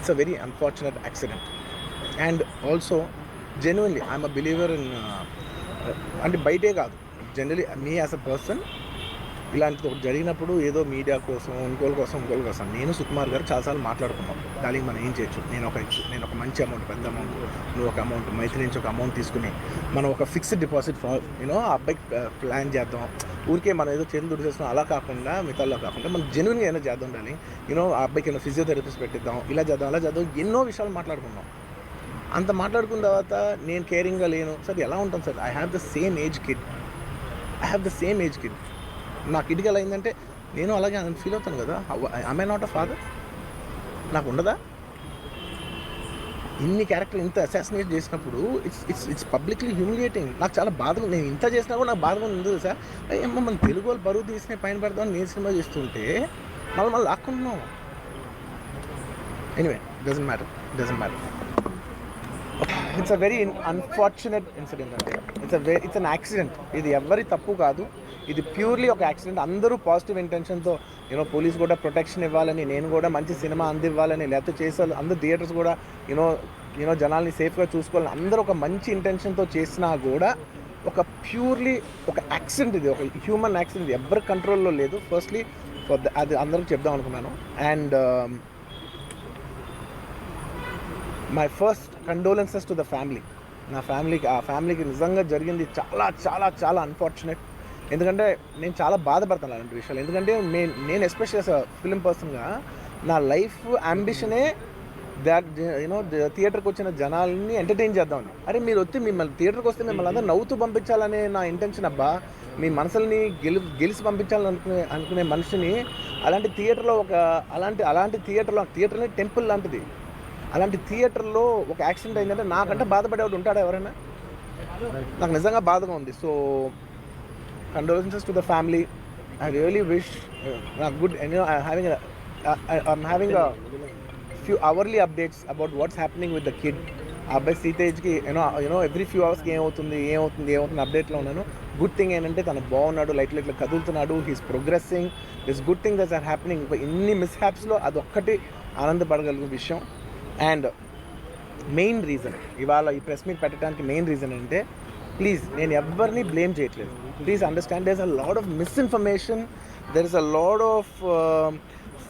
It's a very unfortunate accident. And also genuinely I'm a believer in, అంటే బయటే కాదు, generally me as a person ఇలాంటిది ఒకటి జరిగినప్పుడు ఏదో మీడియా కోసం ఇంకోళ్ళ కోసం నేను సుకుమార్ గారు చాలాసార్లు మాట్లాడుకున్నాం, దానికి మనం ఏం చేయొచ్చు, నేను ఒక మంచి అమౌంట్, పెద్ద అమౌంట్, నువ్వు ఒక అమౌంట్, మైత్రి నుంచి ఒక అమౌంట్ తీసుకుని మనం ఒక ఫిక్స్డ్ డిపాజిట్ యూనో ఆ అబ్బాయికి ప్లాన్ చేద్దాం. ఊరికే మనం ఏదో చేతులు దుడిచేస్తున్నాం అలా కాకుండా, మిగతాలో కాకుండా మనం జెన్యున్గా ఏమైనా చేద్దాం ఉండాలి. యూనో ఆ అబ్బాయికి ఏమైనా ఫిజియోథెరపిస్ట్ పెట్టిద్దాం, ఇలా చేద్దాం అలా చేద్దాం, ఎన్నో విషయాలు మాట్లాడుకున్నాం. అంత మాట్లాడుకున్న తర్వాత నేను కేరింగ్గా లేను సార్, ఎలా ఉంటాం sir? I have the same age kid. నా కిడ్కి ఎలా అయిందంటే నేను అలాగే ఫీల్ అవుతాను కదా. I not a father? నాకు ఉండదా? ఇన్ని క్యారెక్టర్ ఇంత అసాసినేట్ చేసినప్పుడు ఇట్స్ పబ్లిక్లీ హ్యూమిలియేటింగ్. నాకు చాలా బాధగా, నేను ఇంత చేసినా కూడా నాకు బాధగా ఉంది సార్. ఏమో మన తెలుగు వాళ్ళు బరువు తీసిన పైన పెడదామని నేను సినిమా చేస్తుంటే మళ్ళీ లాక్కుంటున్నాం. Anyway, doesn't matter. It's a very unfortunate incident అండి. It's an accident. ఇది ఎవరి తప్పు కాదు, ఇది ప్యూర్లీ ఒక యాక్సిడెంట్. అందరూ పాజిటివ్ ఇంటెన్షన్తో పోలీస్ కూడా ప్రొటెక్షన్ ఇవ్వాలని, నేను కూడా మంచి సినిమా అందివ్వాలని, లేకపోతే చేసాను అందరూ థియేటర్స్ కూడా జనాల్ని సేఫ్గా చూసుకోవాలని అందరూ ఒక మంచి ఇంటెన్షన్తో చేసినా కూడా ఒక ప్యూర్లీ ఒక యాక్సిడెంట్, ఇది ఒక హ్యూమన్ యాక్సిడెంట్, ఎవరి కంట్రోల్లో లేదు. ఫస్ట్లీ అది అందరికి చెప్దాం అనుకున్నాను. And my first condolences to the family. నా ఫ్యామిలీకి నిజంగా జరిగింది చాలా చాలా చాలా అన్ఫార్చునేట్. ఎందుకంటే నేను చాలా బాధపడతాను అలాంటి విషయాలు. ఎందుకంటే నేను ఎస్పెషల్లీ ఫిలిం పర్సన్గా నా లైఫ్ అంబిషనే థియేటర్కి వచ్చిన జనాల్ని ఎంటర్టైన్ చేద్దామని. అరే మీరు వచ్చి మిమ్మల్ని థియేటర్కి వస్తే మిమ్మల్ని అందరూ నవ్వుతూ పంపించాలనే నా ఇంటెన్షన్ అబ్బా. మీ మనసుల్ని గెలిచి పంపించాలనుకునే మనిషిని అలాంటి థియేటర్లో అలాంటి థియేటర్ని టెంపుల్ లాంటిది, అలాంటి థియేటర్లో ఒక యాక్సిడెంట్ అయిందంటే నాకంటే బాధపడేవాడు ఉంటాడా ఎవరైనా? నాకు నిజంగా బాధగా ఉంది. So condolences to the family. I really wish good. I'm having a few hourly updates about what's happening with the kid. అబ్బాయి సీతేజ్కి ఎవ్రీ ఫ్యూ అవర్స్కి ఏమవుతుంది అప్డేట్లో ఉన్నాను. గుడ్ థింగ్ ఏంటంటే తను బాగున్నాడు, లైట్ కదులుతున్నాడు, he's progressing. This good thing that's are happening. ఇన్ని మిస్హ్యాప్స్లో అదొక్కటి ఆనందపడగలిగిన విషయం. అండ్ మెయిన్ రీజన్ ఇవాళ ఈ ప్రెస్ మీట్ పెట్టడానికి మెయిన్ రీజన్ అంటే, ప్లీజ్ నేను ఎవరిని బ్లేమ్ చేయట్లేదు. Please understand, there is a lot of misinformation, there is a lot of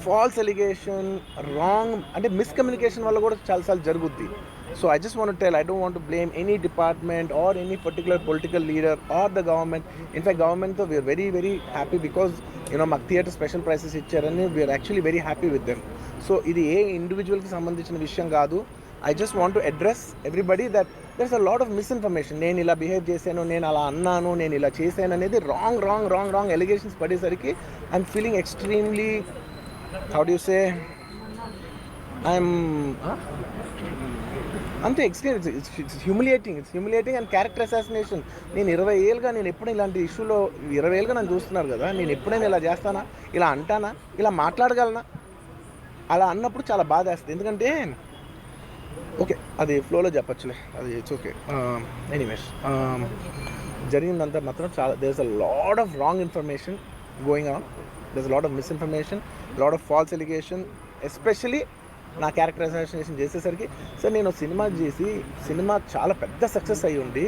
false allegation, wrong అంటే మిస్కమ్యూనికేషన్ వల్ల కూడా చాలాసార్లు జరుగుద్ది. So I just want to tell, I don't want to blame any department or any particular political leader or the government. In fact గవర్నమెంట్తో we are very very happy because మాకు theatre special prices ఇచ్చారని we are actually very happy with them. So ఇది ఏ ఇండివిజువల్కి సంబంధించిన విషయం కాదు. I just want to address everybody that there's a lot of misinformation. నేను ఇలా బిహేవ్ చేశాను, నేను అలా అన్నాను, నేను ఇలా చేశాను అనేది రాంగ్ ఎలిగేషన్స్ పడేసరికి I'm feeling extremely, how do you say, I'm అంతే experience. It's humiliating and character assassination. నేను 20 ఏళ్ళుగా నేను ఎప్పుడైనా ఇలాంటి ఇష్యూలో 20 ఏళ్ళుగా నన్ను చూస్తున్నారు కదా, నేను ఎప్పుడైనా ఇలా చేస్తానా, ఇలా అంటానా, ఇలా మాట్లాడగలనా? అలా అన్నప్పుడు చాలా బాధ వేస్తుంది. ఎందుకంటే ఓకే అది ఫ్లోలో చెప్పచ్చులే, అది ఇట్స్ ఓకే. ఎనీవేస్ జరిగిందంతా మాత్రం చాలా, there is a lot of wrong information going on, there is lot of misinformation, lot of false allegation. Especially నా క్యారెక్టర్ అసాసినేషన్ చేసేసరికి సార్, నేను సినిమా చాలా పెద్ద సక్సెస్ అయ్యి ఉండి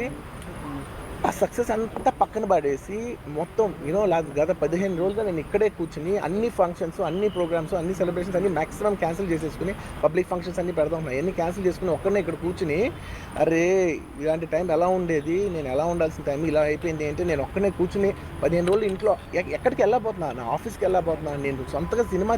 ఆ సక్సెస్ అంతా పక్కన పడేసి మొత్తం గత 15 రోజులుగా నేను ఇక్కడే కూర్చుని అన్ని ఫంక్షన్స్, అన్ని ప్రోగ్రామ్స్, అన్ని సెలబ్రేషన్స్ అన్ని మ్యాక్సిమం క్యాన్సిల్ చేసేసుకుని, పబ్లిక్ ఫంక్షన్స్ అన్ని పెడదాం ఉన్నాయి, అన్ని క్యాన్సిల్ చేసుకుని ఒక్కడనే ఇక్కడ కూర్చుని, అరే ఇలాంటి టైం ఎలా ఉండేది, నేను ఎలా ఉండాల్సిన టైం ఇలా అయిపోయింది అంటే, నేను ఒక్కడనే కూర్చుని 15 రోజులు ఇంట్లో ఎక్కడికి వెళ్ళబోతున్నా, నా ఆఫీస్కి వెళ్ళబోతున్నా. నేను సొంతగా సినిమా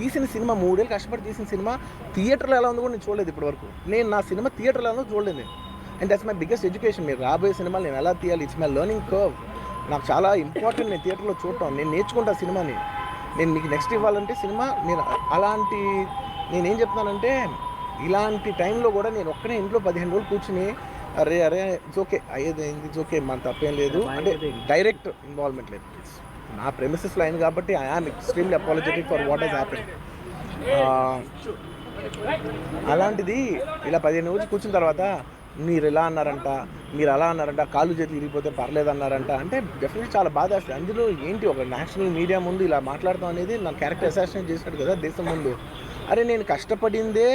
తీసిన సినిమా 3 ఏళ్ళు కష్టపడి తీసిన సినిమా థియేటర్లో ఎలా ఉందో కూడా నేను చూడలేదు ఇప్పటివరకు. నేను నా సినిమా థియేటర్లో ఎలా ఉందో చూడలేదు నేను. And that's my biggest education. మీరు రాబోయే సినిమాలు నేను ఎలా తీయాలి, ఇట్స్ మై లెర్నింగ్ కర్వ్. నాకు చాలా ఇంపార్టెంట్ నేను థియేటర్లో చూడటం. నేను నేర్చుకుంటా సినిమాని. నేను మీకు నెక్స్ట్ ఇవ్వాలంటే సినిమా నేను నేనేం చెప్తున్నానంటే, ఇలాంటి టైంలో కూడా నేను ఒక్కనే ఇంట్లో 15 రోజులు కూర్చుని అరే ఇట్స్ ఓకే అయ్యేది ఇట్స్ ఓకే, మన తప్పేం లేదు అంటే డైరెక్ట్ ఇన్వాల్వ్మెంట్ లేదు. నా ప్రెమిసెస్లో అయింది కాబట్టి I am extremely apologetic for what he's happened. అలాంటిది ఇలా 15 రోజులు కూర్చున్న తర్వాత మీరు ఇలా అన్నారంట, మీరు అలా అన్నారంట, కాళ్ళు చేతులు ఇరిగిపోతే పర్లేదు అన్నారంట అంటే డెఫినెట్లీ చాలా బాధ వేస్తుంది. అందులో ఏంటి, ఒక నేషనల్ మీడియా ముందు ఇలా మాట్లాడతాం అనేది నా క్యారెక్టర్ అసాసినేట్ చేసినట్టు కదా దేశం ముందు. అరే నేను కష్టపడిందే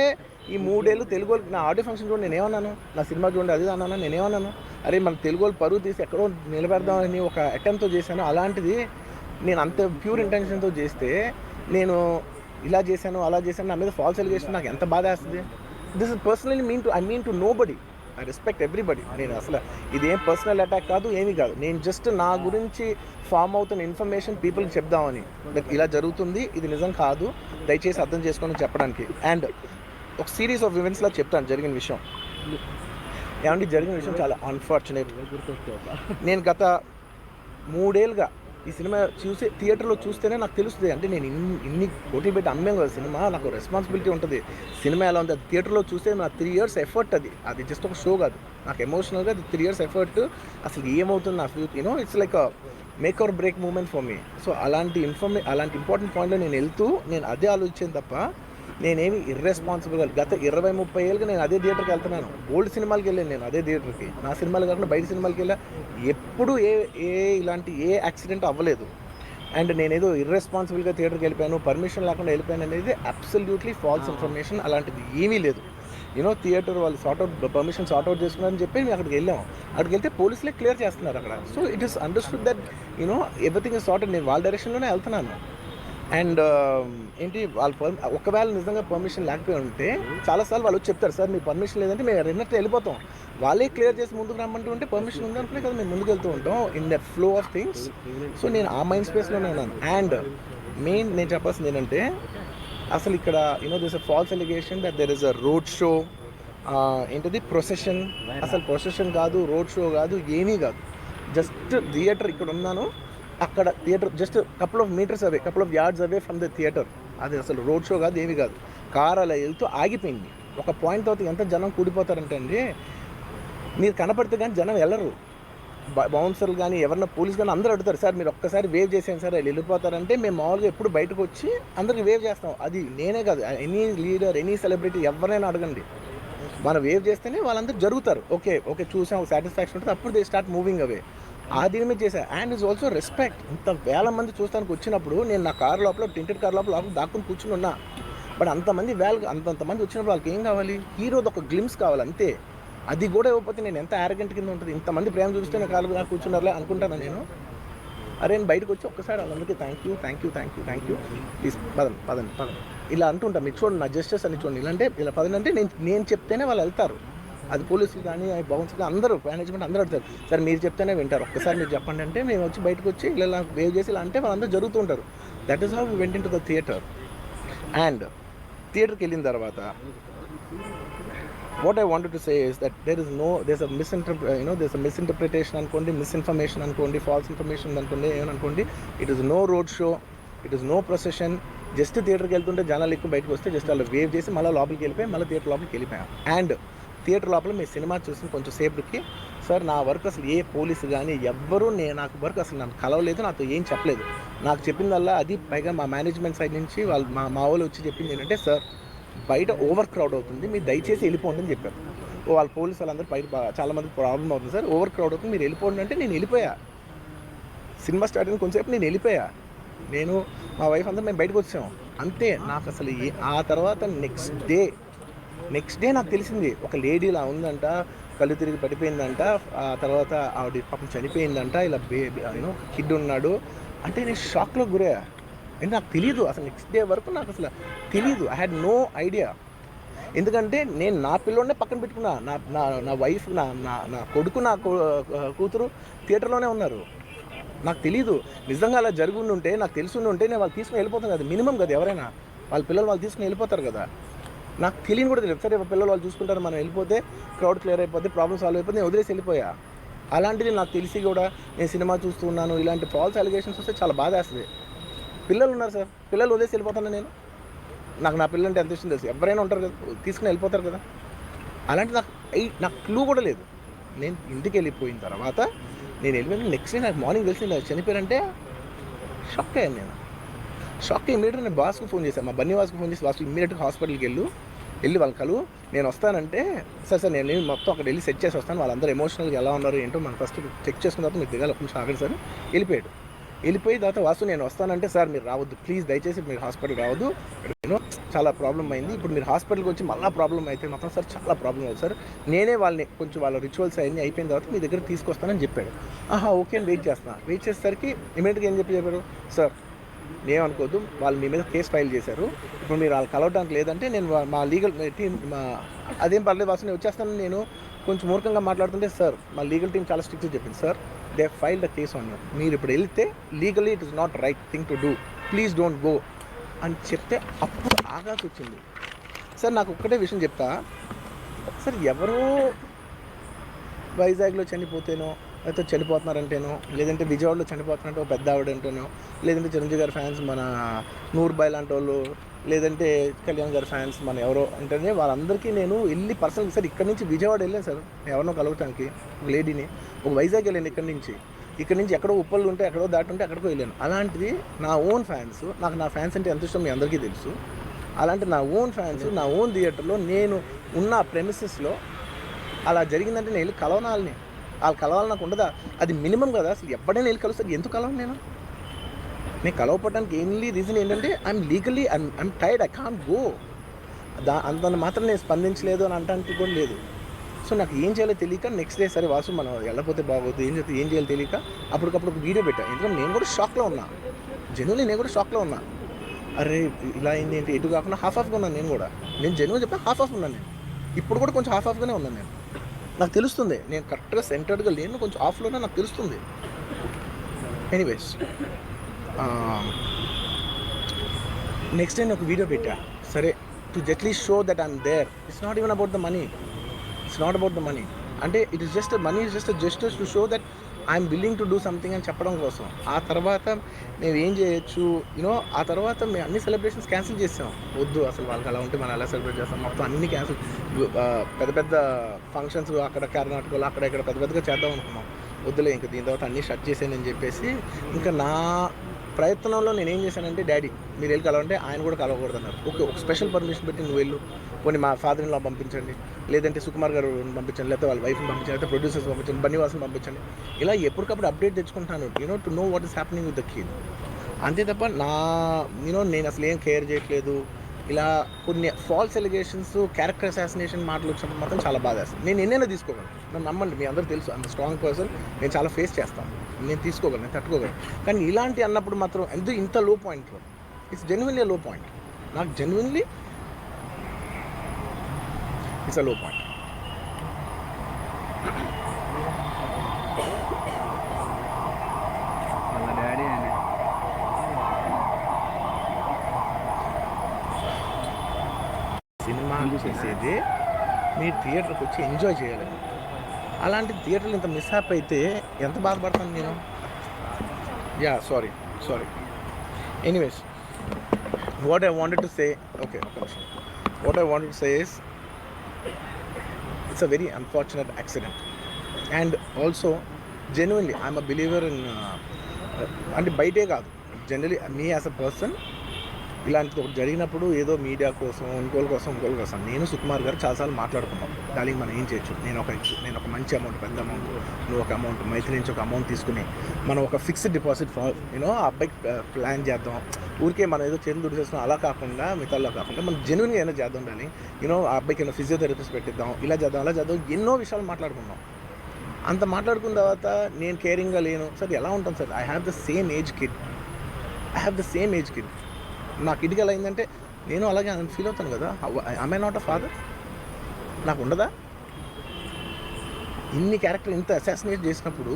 ఈ 3 ఏళ్ళు తెలుగు వాళ్ళకి. నా ఆడియో ఫంక్షన్ చూడండి నేనేమన్నాను, నా సినిమా చూడండి అది అన్నాను, నేనేమన్నాను, అరే మన తెలుగు వాళ్ళు పరువు తీసి ఎక్కడో నిలబెడదామని ఒక అటెంప్ట్తో చేశాను. అలాంటిది నేను అంత ప్యూర్ ఇంటెన్షన్తో చేస్తే నేను ఇలా చేశాను అలా చేశాను, నా మీద ఫాల్స్ ఎలిగేషన్, నాకు ఎంత బాధ వేస్తుంది. This is personally I mean to nobody, I respect everybody. నేను అసలు ఇదేం పర్సనల్ అటాక్ కాదు, ఏమీ కాదు. నేను జస్ట్ నా గురించి ఫామ్ అవుతున్న ఇన్ఫర్మేషన్ పీపుల్కి చెప్దామని, దట్ ఇలా జరుగుతుంది, ఇది నిజం కాదు, దయచేసి అర్థం చేసుకొని చెప్పడానికి. అండ్ ఒక సిరీస్ ఆఫ్ ఈవెంట్స్లో చెప్తాను జరిగిన విషయం. ఏమంటే జరిగిన విషయం చాలా అన్ఫార్చునేట్. నేను గత 3 ఏళ్ళుగా ఈ సినిమా చూసి థియేటర్లో చూస్తేనే నాకు తెలుస్తుంది. అంటే నేను ఇన్ని కోట్లు పెట్టి అమ్మాం కదా సినిమా, నాకు రెస్పాన్సిబిలిటీ ఉంటుంది. సినిమా ఎలా ఉంది అది థియేటర్లో చూస్తే నా 3 years ఎఫర్ట్, అది జస్ట్ ఒక షో కాదు. నాకు ఎమోషనల్గా అది 3 years ఎఫర్ట్. అసలు ఏమవుతుంది నా future, it's like make or break moment for me. So అలాంటి ఇంపార్టెంట్ పాయింట్లో నేను వెళ్తూ నేను అదే ఆలోచించాను తప్ప నేనేమి ఇర్రెస్పాన్సిబుల్గా గత 20-30 ఏళ్ళుగా నేను అదే థియేటర్కి వెళ్తున్నాను. ఓల్డ్ సినిమాలకి వెళ్ళాను నేను అదే థియేటర్కి, నా సినిమాలు కాకుండా బయట సినిమాలకి వెళ్ళా. ఎప్పుడు ఇలాంటి యాక్సిడెంట్ అవ్వలేదు. అండ్ నేనేదో ఇర్రెస్పాన్సిబుల్గా థియేటర్కి వెళ్ళిపోయాను, పర్మిషన్ లేకుండా వెళ్ళిపోయాను అనేది అబ్సల్యూట్లీ ఫాల్స్ ఇన్ఫర్మేషన్. అలాంటిది ఏమీ లేదు. థియేటర్ వాళ్ళు పర్మిషన్ సార్ట్అవుట్ చేసుకున్నారని చెప్పి మేము అక్కడికి వెళ్ళాము. అక్కడికి వెళ్తే పోలీసులే క్లియర్ చేస్తున్నారు అక్కడ. So it is understood that everything is sorted. నేను వాళ్ళ డైరెక్షన్లోనే వెళ్తున్నాను. అండ్ ఏంటి వాళ్ళు ఒకవేళ నిజంగా పర్మిషన్ లేకపోయి ఉంటే చాలాసార్లు వాళ్ళు చెప్తారు, సార్ మీ పర్మిషన్ లేదంటే మేము రెండంటే వెళ్ళిపోతాం. వాళ్ళే క్లియర్ చేసి ముందుకు రమ్మంటూ ఉంటే పర్మిషన్ ఉందనుకునే కదా మేము ముందుకు వెళ్తూ ఉంటాం in that flow of things. So నేను ఆ మైండ్ స్పేస్లోనే ఉన్నాను. అండ్ మెయిన్ నేను చెప్పాల్సింది ఏంటంటే, అసలు ఇక్కడ this a false allegation that there is a road show, ఏంటిది ప్రొసెషన్. అసలు ప్రొసెషన్ కాదు, రోడ్ షో కాదు, ఏమీ కాదు. జస్ట్ థియేటర్ ఇక్కడ ఉన్నాను, అక్కడ theatre just couple of metres away, couple of yards away from the theatre. అది అసలు రోడ్ షో కాదు, ఏమీ కాదు. కార్ అలా వెళ్తూ ఆగిపోయింది. ఒక పాయింట్ తర్వాత ఎంత జనం కూడిపోతారంటే అండి, మీరు కనపడితే కానీ జనం వెళ్ళరు. బౌన్సర్లు కానీ ఎవరన్నా పోలీస్ కానీ అందరూ అడుగుతారు, సార్ మీరు ఒక్కసారి వేవ్ చేసేయండి సార్, వెళ్ళిపోతారంటే మేము మామూలుగా ఎప్పుడు బయటకు వచ్చి అందరికి వేవ్ చేస్తాం. అది నేనే కాదు, ఎనీ లీడర్, ఎనీ సెలబ్రిటీ ఎవరైనా అడగండి, మనం వేవ్ చేస్తేనే వాళ్ళందరూ జరుగుతారు. ఓకే చూసాం, సాటిస్ఫాక్షన్ ఉంటుంది, అప్పుడు దే స్టార్ట్ మూవింగ్ అవే. ఆ దీని మీద చేశాను. And is also respect. ఇంత వేల మంది చూస్తానికి వచ్చినప్పుడు నేను నా కార్ లోపల, టెంటెడ్ కార్ లోపల దాక్కుని కూర్చుని ఉన్నా. బట్ అంతమంది అంతమంది వచ్చినప్పుడు వాళ్ళకి ఏం కావాలి, హీరోది ఒక గ్లిమ్స్ కావాలి అంతే. అది కూడా ఇవ్వకపోతే నేను ఎంత యారగెంట్ కింద ఉంటుంది. ఇంతమంది ప్రేమ చూపిస్తే నా కారు కూర్చున్నారులే అనుకుంటాను నేను. అరే నేను బయటకు వచ్చి ఒక్కసారి వాళ్ళందరికీ థ్యాంక్ యూ ప్లీజ్ పదండి ఇలా అంటుంటా. మీరు చూడండి నా జస్టిస్ అని చూడండి, ఇలాంటే ఇలా పదండి అంటే నేను చెప్తేనే వాళ్ళు వెళ్తారు. అది పోలీసులు కానీ బౌన్స్ కానీ అందరూ మేనేజ్మెంట్ అందరూ అడుగుతారు, సార్ మీరు చెప్తేనే వింటారు, ఒక్కసారి మీరు చెప్పండి అంటే మేము వచ్చి బయటకు వచ్చి ఇలా వేవ్ చేసి ఇలా అంటే వాళ్ళందరూ జరుగుతుంటారు. That is how we went in to the theatre. అండ్ థియేటర్కి వెళ్ళిన తర్వాత what I wanted to say is that there's a misinterpretation అనుకోండి, మిస్ఇన్ఫర్మేషన్ అనుకోండి, ఫాల్స్ ఇన్ఫర్మేషన్ అనుకోండి, ఏమనుకోండి, it is no road show, it is no procession. Just థియేటర్కి వెళ్తుంటే జనాలు ఎక్కువ బయటకు వస్తే జస్ట్ అలా వేవ్ చేసి మళ్ళీ లోపలికి వెళ్ళిపోయి మళ్ళీ థియేటర్ లోపలికి వెళ్ళిపోయాం. అండ్ థియేటర్ లోపల మీ సినిమా చూసిన కొంచెం సేపటికి, సార్ నా వర్క్ అసలు ఏ పోలీసు కానీ ఎవ్వరూ నాకు వర్క్ అసలు నన్ను కలవలేదు, నాతో ఏం చెప్పలేదు. నాకు చెప్పిందల్లా అది పైగా మా మేనేజ్మెంట్ సైడ్ నుంచి వాళ్ళు మా వాళ్ళు వచ్చి చెప్పింది ఏంటంటే, సార్ బయట ఓవర్ క్రౌడ్ అవుతుంది, మీరు దయచేసి వెళ్ళిపోండి అని చెప్పారు. వాళ్ళ పోలీసు వాళ్ళందరూ బయట చాలామంది ప్రాబ్లం అవుతుంది, సార్ ఓవర్ క్రౌడ్ అవుతుంది మీరు వెళ్ళిపోండి అంటే నేను వెళ్ళిపోయా. సినిమా స్టార్ట్ అయిన కొంచెంసేపు నేను వెళ్ళిపోయా. నేను మా వైఫ్ అందరూ మేము బయటకు వచ్చాము అంతే. నాకు అసలు ఆ తర్వాత నెక్స్ట్ డే నాకు తెలిసింది, ఒక లేడీ ఇలా ఉందంట, కళ్ళు తిరిగి పడిపోయిందంట, ఆ తర్వాత ఆవిడ పాపం చనిపోయిందంట, ఇలా కిడ్ ఉన్నాడు అంటే నేను షాక్లో గురయ్యా. అంటే నాకు తెలియదు అసలు, నెక్స్ట్ డే వరకు నాకు అసలు తెలియదు. I had no idea. ఎందుకంటే నేను నా పిల్లోనే పక్కన పెట్టుకున్నా, నా వైఫ్, నా కొడుకు, నా కూతురు థియేటర్లోనే ఉన్నారు. నాకు తెలీదు. నిజంగా అలా జరిగి ఉంటే, నాకు తెలిసి ఉంటే నేను వాళ్ళు తీసుకుని వెళ్ళిపోతాను కదా, మినిమం కదా, ఎవరైనా వాళ్ళ పిల్లలు వాళ్ళు తీసుకుని వెళ్ళిపోతారు కదా. నాకు తెలియని కూడా తెలియదు. సరే పిల్లలు వాళ్ళు చూసుకుంటారు, మనం వెళ్ళిపోతే క్రౌడ్ క్లియర్ అయిపోతే, ప్రాబ్లమ్ సాల్వ్ అయిపోతే నేను వదిలేసి వెళ్ళిపోయా. అలాంటిది నాకు తెలిసి కూడా నేను సినిమా చూస్తున్నాను, ఇలాంటి ఫాల్స్ అలిగేషన్స్ వస్తే చాలా బాధ వేస్తుంది. పిల్లలు ఉన్నారు సార్, పిల్లలు వదిలేసి వెళ్ళిపోతాను నేను. నా పిల్లలు అంటే ఎంత ఇష్టం తెలుసు, ఎవరైనా ఉంటారు కదా, తీసుకుని వెళ్ళిపోతారు కదా. అలాంటి నాకు క్లూ కూడా లేదు. నేను ఇంటికి వెళ్ళిపోయిన తర్వాత నేను వెళ్ళిపోయిన నెక్స్ట్ డే నాకు మార్నింగ్ తెలిసి చనిపోయారంటే షాక్ అయ్యాను నేను. షాక్ అయ్యి ఇమీడియట్గా నేను బాస్కి ఫోన్ చేశాను, మా బన్నీ వాస్కి ఫోన్ చేసి, బాస్కి ఇమీడియట్గా హాస్పిటల్కి వెళ్ళి వాళ్ళ కలు నేను వస్తానంటే, సార్ నేను మొత్తం అక్కడ వెళ్ళి సెట్ చేసి వస్తాను, వాళ్ళందరూ ఎమోషనల్గా ఎలా ఉన్నారు ఏంటో మనం ఫస్ట్ చెక్ చేసుకున్న తర్వాత మీకు దిగాలి, ఒక నిమిషం ఆగండి సార్. వెళ్ళిపోయి తర్వాత వాసు నేను వస్తానంటే, సార్ మీరు రావద్దు ప్లీజ్, దయచేసి మీరు హాస్పిటల్ రావద్దు, చాలా ప్రాబ్లం అయింది. ఇప్పుడు మీరు హాస్పిటల్కి వచ్చి మళ్ళీ ప్రాబ్లం అయితే మాత్రం సార్ చాలా ప్రాబ్లం అవుతుంది సార్. నేనే వాళ్ళని కొంచెం వాళ్ళ రిచువల్స్ అన్నీ అయిపోయిన తర్వాత మీ దగ్గర తీసుకొస్తానని చెప్పాడు. ఓకే అని వెయిట్ చేస్తున్నా. వెయిట్ చేసేసరికి ఇమీడియట్గా ఏం చెప్పారు, సార్ నేనేమనుకోవద్దు, వాళ్ళు మీ మీద కేసు ఫైల్ చేశారు, ఇప్పుడు మీరు వాళ్ళు కలవడానికి లేదంటే నేను మా లీగల్ టీం అదేం పర్లేదు వాసు నేను వచ్చేస్తాను. నేను కొంచెం మూర్ఖంగా మాట్లాడుతుంటే సార్ మా లీగల్ టీం చాలా స్ట్రిక్ట్గా చెప్పింది, sir they file the case on you, మీరు ఇప్పుడు వెళ్తే legally it is not right thing to do, please don't go అని చెప్తే అప్పుడు ఆగాల్సి వచ్చింది. సార్ నాకు ఒక్కటే విషయం చెప్తా సార్, ఎవరో వైజాగ్లో చనిపోతేనో లేకపోతే చనిపోతున్నారంటేనో, లేదంటే విజయవాడలో చనిపోతున్నారంటే ఒక పెద్ద ఆవిడ అంటేనో, లేదంటే చిరంజీవి గారి ఫ్యాన్స్ మన నూర్బాయ్ లాంటి వాళ్ళు, లేదంటే కళ్యాణ్ గారి ఫ్యాన్స్ మన ఎవరో అంటేనే వాళ్ళందరికీ నేను వెళ్ళి పర్సనల్ సార్ ఇక్కడ నుంచి విజయవాడ వెళ్ళాను సార్ ఎవరినో కలవటానికి, ఒక లేడీని, ఒక వైజాగ్ వెళ్ళాను ఇక్కడ నుంచి ఎక్కడో ఉప్పళ్ళు ఉంటే ఎక్కడో దాటుంటే అక్కడికో వెళ్ళాను. అలాంటిది నా ఓన్ ఫ్యాన్స్, నాకు నా ఫ్యాన్స్ అంటే ఎంత ఇష్టం మీ అందరికీ తెలుసు, అలాంటి నా ఓన్ ఫ్యాన్స్ నా ఓన్ థియేటర్లో నేను ఉన్న ప్రెమిసెస్లో అలా జరిగిందంటే నేను వెళ్ళి కలవనాలని, వాళ్ళు కలవాలి నాకు ఉండదా, అది మినిమం కదా. అసలు ఎప్పుడైనా వెళ్ళి కలుస్తారు, ఎందుకు కలవను నేను కలవపడడానికి ఓన్లీ రీజన్ ఏంటంటే I'm legally I'm tired, I can't go. అంత మాత్రం నేను స్పందించలేదు అని అంటానికి కూడా లేదు. సో నాకు ఏం చేయాలో తెలియక నెక్స్ట్ డే సరే వాసు మనం వెళ్ళకపోతే బాగోదు, ఏం చేయాలో తెలియక అప్పటికప్పుడు ఒక వీడియో పెట్టాను. ఎందుకంటే నేను కూడా షాక్లో ఉన్నా, జెన్యున్లీ నేను కూడా షాక్లో ఉన్నా. అరే ఇలా అయింది ఏంటి, ఎటు కాకుండా హాఫ్గా ఉన్నాను నేను జెన్యున్ చెప్పాను, హాఫ్ ఉన్నాను నేను, ఇప్పుడు కూడా కొంచెం హాఫ్గానే ఉన్నాను నేను. నాకు తెలుస్తుంది నేను కరెక్ట్గా సెంటర్డ్గా లేను, కొంచెం ఆఫ్లోనే నాకు తెలుస్తుంది. ఎనీవేస్ నెక్స్ట్ డే నేను ఒక వీడియో పెట్టా, సరే to at least show that I'm there, it's not even about the money, అంటే it is just money is just justice to show that I'm willing to do something అని చెప్పడం కోసం. ఆ తర్వాత మేము ఏం చేయొచ్చు ఆ తర్వాత మేము అన్ని సెలబ్రేషన్స్ క్యాన్సిల్ చేసాం. వద్దు అసలు వాళ్ళకి అలా ఉంటే మనం ఎలా సెలబ్రేట్ చేస్తాం, మొత్తం అన్ని క్యాన్సిల్, పెద్ద ఫంక్షన్స్ అక్కడ కర్ణాటకలో అక్కడ ఇక్కడ పెద్దగా చేద్దాం అనుకున్నాం. వద్దులే ఇంకా దీని తర్వాత అన్నీ షట్ చేసానని చెప్పేసి ఇంకా నా ప్రయత్నంలో నేను ఏం చేశానంటే, డాడీ మీరు వెళ్ళి కలవంటే ఆయన కూడా కలవకూడదు అన్నారు. ఓకే ఒక స్పెషల్ పర్మిషన్ పెట్టి నువ్వు వెళ్ళు, కొన్ని మా ఫాదర్ ఇన్ లా పంపించండి, లేదంటే సుకుమార్ గారు పంపించండి, లేకపోతే వాళ్ళ వైఫ్ని పంపించండి, లేకపోతే ప్రొడ్యూసర్స్ పంపించండి, బన్నీవాసుని పంపించండి, ఇలా ఎప్పటికప్పుడు అప్డేట్ తెచ్చుకుంటాను to know what is happening with the kid. అంతే తప్ప నేను అసలు ఏం కేర్ చేయట్లేదు. ఇలా కొన్ని ఫాల్స్ ఎలిగేషన్స్, క్యారెక్టర్ అసాసినేషన్ మాటలు వచ్చినప్పుడు మాత్రం చాలా బాధ వేస్తుంది. నేను ఎన్నైనా తీసుకోగలను, నన్ను నమ్మండి, మీ అందరూ తెలుసు అంత స్ట్రాంగ్ పర్సన్, నేను చాలా ఫేస్ చేస్తాను, నేను తీసుకోగలను, నేను తట్టుకోగలను. కానీ ఇలాంటి అన్నప్పుడు మాత్రం ఇంత లో పాయింట్లో, ఇట్స్ జెన్యున్లీ లో పాయింట్, నాకు జెన్యున్లీ ఇట్స్ అ లో పాయింట్. సినిమా చేసేది మీరు థియేటర్కి వచ్చి ఎంజాయ్ చేయాలి. అలాంటి థియేటర్లు ఇంత మిస్హాప్ అయితే ఎంత బాధపడతాను నేను. Sorry anyways what I wanted to say is it's a very unfortunate accident and also genuinely I'm a believer in, అంటే బయటే కాదు, generally me as a person ఇలాంటిది ఒకటి జరిగినప్పుడు ఏదో మీడియా కోసం ఇంకోళ్ళ కోసం నేను సుకుమార్ గారు చాలాసార్లు మాట్లాడుకున్నాం, దానికి మనం ఏం చేయొచ్చు, నేను ఒక మంచి అమౌంట్, పెద్ద అమౌంట్, నువ్వు ఒక అమౌంట్, మైత్రి నుంచి ఒక అమౌంట్ తీసుకుని మనం ఒక ఫిక్స్డ్ డిపాజిట్ ఆ అబ్బాయికి ప్లాన్ చేద్దాం. ఊరికే మనం ఏదో చేతులు దుడిచేస్తున్నాం అలా కాకుండా, మిగతాలో కాకుండా మనం జెన్యున్గా ఏమైనా చేద్దాం కానీ ఆ అబ్బాయికి ఏమైనా ఫిజియోథెరపిస్ట్ పెట్టిద్దాం, ఇలా చేద్దాం, ఎన్నో విషయాలు మాట్లాడుకున్నాం. అంత మాట్లాడుకున్న తర్వాత నేను కేరింగ్గా లేను సార్, ఎలా ఉంటాను sir, I have the same age kid, నా కిడ్కి ఎలా అయిందంటే నేను అలాగే ఫీల్ అవుతాను కదా. ఐ నాట్ అ ఫాదర్, నాకు ఉండదా? ఇన్ని క్యారెక్టర్ ఇంత అసాసినేట్ చేసినప్పుడు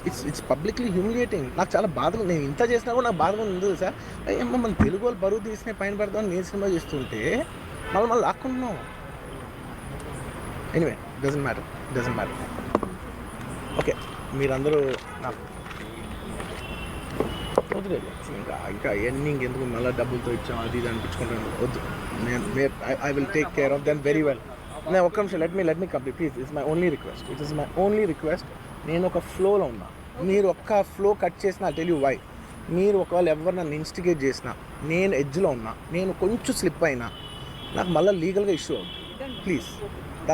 ఇట్స్ పబ్లిక్లీ హ్యూమిలియేటింగ్. నాకు చాలా బాధగా, నేను ఇంత చేసినా కూడా నాకు బాధగా ఉంది సార్. ఏమో మన తెలుగు వాళ్ళు బరువు తీసిన పైన పెడదామని నేను సినిమా చేస్తుంటే మళ్ళీ లాక్కుంటున్నాం. Anyway doesn't matter. ఓకే మీరందరూ నాకు వదిలేదు, ఇంకా ఎన్ని ఇంకెందుకు మళ్ళీ డబ్బులతో ఇచ్చాం అది ఇది అనిపించుకుంటాను, వద్దు. I will take care of them very well. నేను ఒక్క నిమిషం let me complete please. It's my only request. నేను ఒక ఫ్లోలో ఉన్నా, మీరు ఒక్క ఫ్లో కట్ చేసినా టెల్ యూ వై. మీరు ఒకవేళ ఎవరు నన్ను ఇన్స్టిగేట్ చేసినా, నేను ఎడ్జ్లో ఉన్నా, నేను కొంచెం స్లిప్ అయినా నాకు మళ్ళీ లీగల్గా ఇష్యూ అవుతుంది. ప్లీజ్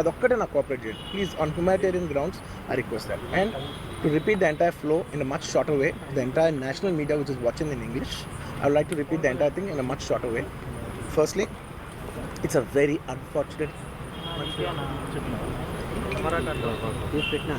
అదొక్కటే నాకు కోఆపరేట్ చేయండి please. On humanitarian grounds I request that. And to repeat the entire flow in a much shorter way, the entire national media which is watching in English, I would like to repeat the entire thing in a much shorter way. Firstly it's a very unfortunate. తీసి పెట్టినా